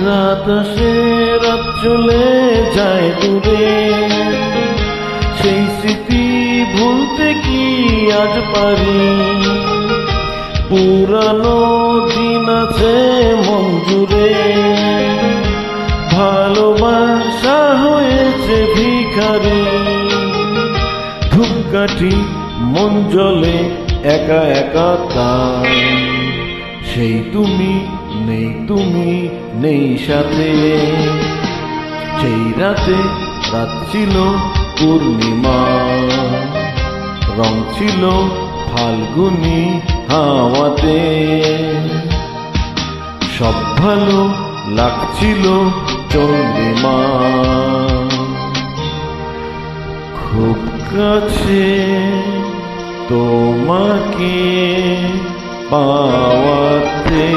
রাত আসে, রাত চলে যায় দূরে, সেই স্মৃতি ভুলতে কি আজ পারি? পুরানো দিন আছে মন জুড়ে, ভালোবাসা হয়েছে ভিখারি। ধূপকাঠি মন জ্বলে একা একা তাই, সেই তুমি নেই, তুমি নেই সাথে। সেই রাতে রাত ছিল পূর্ণিমা, রং ছিল ফাল্গুনি হাওয়াতে, সব ভালো লাগছিল চন্দ্রিমা। খুব কাছে তোমাকে পাওয়াতে